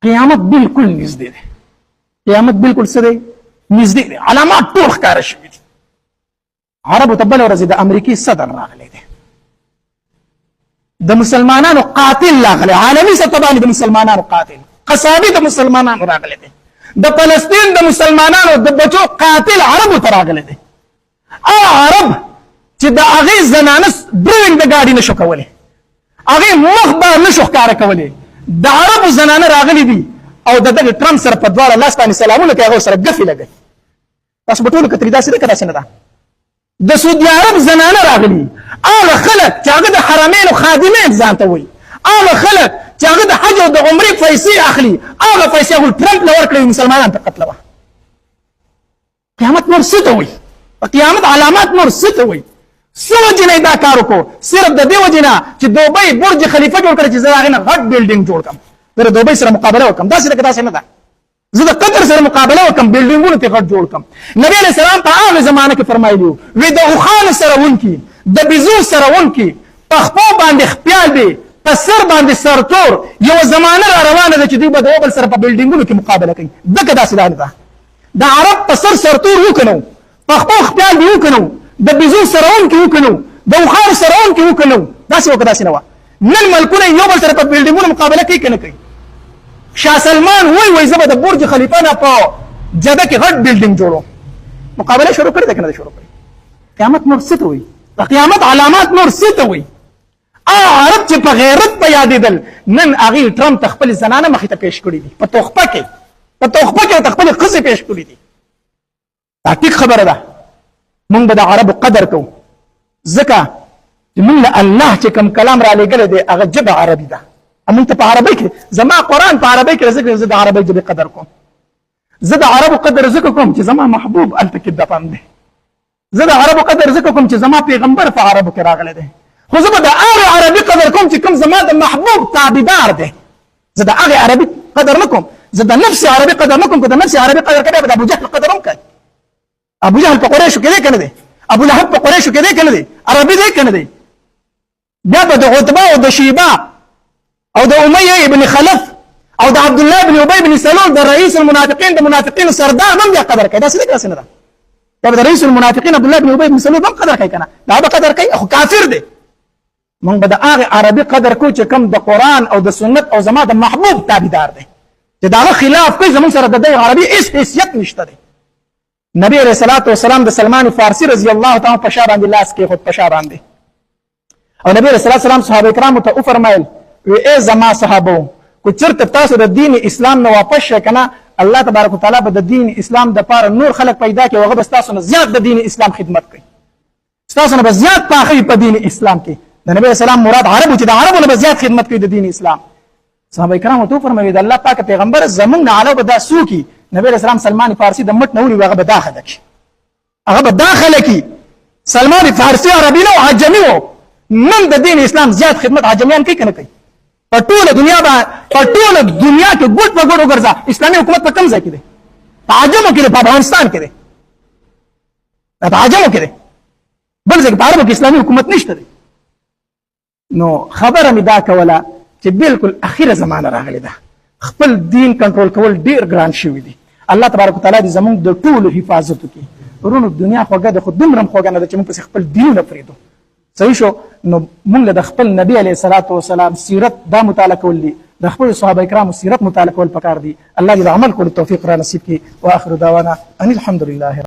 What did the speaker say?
قیامت بالکل نږدې دی. قیامت بالکل څه دی؟ نږدې دی. علامات ټول ښکاره شوي دي. عربو ته بله ورځ د امریکې صدر راغلی دی، د مسلمانانو قاتل راغلی، عالمي سطح باندې د مسلمانانو قاتل، قصابي د مسلمانانو راغلی دی، د فلسطین د مسلمانانو د بچو قاتل عربو ته راغلی دی. عرب چې د هغې زنانه ډرایوینګ د ګاډي نشو کولی، هغې مخ به نشو ښکاره کولی، د عربو زنانه راغلي دي او د دغه ټرمپ سره په دواړه لاس باندې سلامونه کوي، هغه سره ګفې لګوي. تاسو به ټولو کتلي داسې ده که داسې نه ده؟ د سعودي عرب زنانه راغلي، هغه خلک چې هغه د حرمینو خادمین ځان ته وایي، هغه خلک چې هغه د حج او د عمرې پیسې اخلي، هغه پیسې هغوی ټرمپ له ورکړې مسلمانان ته قتلوه. قیامت نور څه ته وایي؟ قیامت علامات نور څه ته وایي؟ څه وجې نه دا کار وکړو؟ صرف د دې وجې نه چې دوبۍ برج خلیفه جوړ کړی چې زه د هغې نه غټ بلډینګ جوړ کړم، زه د دوبۍ سره مقابله وکړم. داسې ده که داسې نه ده؟ زه د قطر سره مقابله وکړم، بلډینګونو ترې غټ جوړ کړم. نبي علیه السلام په هغه زمانه کې فرمایلي وو، وی د اوښانو سره ونکي، د بیزو سره ونکي، په خپو باندې خپیال دی، په سر باندې سرتور، یوه زمانه را روانه ده چې دوی به د یو بل سره په بلډینګونو کې مقابله کوي. دکه داسې دا نه ده. د عرب په سر سرتور وکنو، په خپو خپیال دی وکنو، د بیزو سره ونکي وکنو، د اوښانو سره ونکي وکنو. داسې وه که داسې نه وه؟ نن ملکونه یو بل سره په بلډینګونو مقابله کوي که نه کوي؟ شاه سلمان وایي زه به د برج خلیفه نه په جده کې غټ بلډینګ جوړوم. مقابله شروع کړې ده که نه ده شروع کړې؟ قیامت نور څه ته وایي؟ د قیامت علامات نور څه ته وایي؟ عرب چې په غیرت په یادېدل، نن هغې ټرمپ ته خپلې زنانه مخې ته پیش کړي دي، په تحفه کې ورته خپلې ښځې پیش کړي دي. دا ټیک خبره ده. موږ به د عربو قدر کوو، ځکه چې موږ له الله چې کوم کلام را لېږلی دی هغه ژبه عربي ده. موږ ته په عربۍ کې زما قرآن په عربۍ کې ځکه زه د عربۍ ژبې قدر کوم. زه د عربو قدر ځکه کوم چې زما محبوب هلته کې دفن دی. زه د عربو قدر ځکه کوم چې زما پیغمبر په عربو کې راغلی دی. خو زه به د هغې عربي قدر کوم چې کوم زما د محبوب تابعدار دی. زه د هغې عربي قدر نه کوم، زه د نفس عربي قدر نه کوم. که د نفس عربي قدر کوي به د ابوجهل قدر هم کوي. ابوجهل په قریشو کې دی که نه دی؟ ابولهب په قریشو کې دی که نه دی؟ عربي دی که نه دی؟ بیا به د عتبه او د شیبه او د امیه ابن خلف او د عبدالله ابن ابی بن سلول د رئیس المنافقین د منافقینو سردار هم بیا قدر کوي. داسې دی که داسې نه ده؟ بیا به د رئیس المنافقین عبدالله ابن ابی بن سلول هم قدر کوي که نه؟ دا به قدر کوي، خو کافر دی. موږ به د هغې عربي قدر کوو چې کوم د قرآن او د سنت او زما د محبوب تابعدار دی، چې د هغه خلاف کوي. زموږ سره د دې عربي هېڅ حیثیت نشته دی. نبی علیه الصلاة والسلام د سلمان فارسي رضی الله تعالی په شا باندې لاس کېښود، په شا باندې. او نبی علیه الصلاة والسلام صحابه کرامو ته وفرمایل، وی ای زما صحابو، کو چېرته تاسو د دین اسلام نه واپس شئ که نه، الله تبارک وتعالی به د دین اسلام دپاره نور خلک پیدا کړي او هغه به ستاسو نه زیات د دین اسلام خدمت کوي، ستاسو نه به زیات پاخه وي په دین اسلام کې. د نبی اسلام مراد عربو چې د عربو نه به زیات خدمت کوي د دین اسلام. صحابه کرامو ته وفرمایل، د الله پاک پیغمبر زموږ نه علاوه به دا څوک وي؟ نبی علیه السلام سلمان فارسي د مټ نه ونیو، هغه به داخله کړي، هغه به داخله کړي. سلمان فارسي عربي نه و، عجمي و. نن د دین اسلام زیات خدمت عجمیان کوي که نه کوي؟ په ټوله دنیا کې ګوټ په ګوټ وګرځه، اسلامي حکومت په کوم ځای کې دی؟ په عجمو کې دی، په افغانستان کې دی، په عجمو کې دی، بل ځای کې په عربو کې اسلامي حکومت نشته دی. نو خبره مې دا کوله چې بالکل اخیره زمانه راغلې ده، خپل دین کنټرول کول ډېر ګران شوي دي. الله تبارک وتعالی دې زموږ د ټولو حفاظت وکړي. ورونو دنیا خوږه ده، خو دومره هم خوږه نه ده چې موږ پسې خپل دینونه پرېږدو. صحیح شو؟ نو موږ له د خپل نبي علیه الصلاة والسلام سیرت دا مطالعه کول دي، د خپلو صحابه کرامو سیرت مطالعه کول پکار دي. الله دې د عمل کولو توفیق را نصیب کړي. واخر دعوانا ان الحمد لله.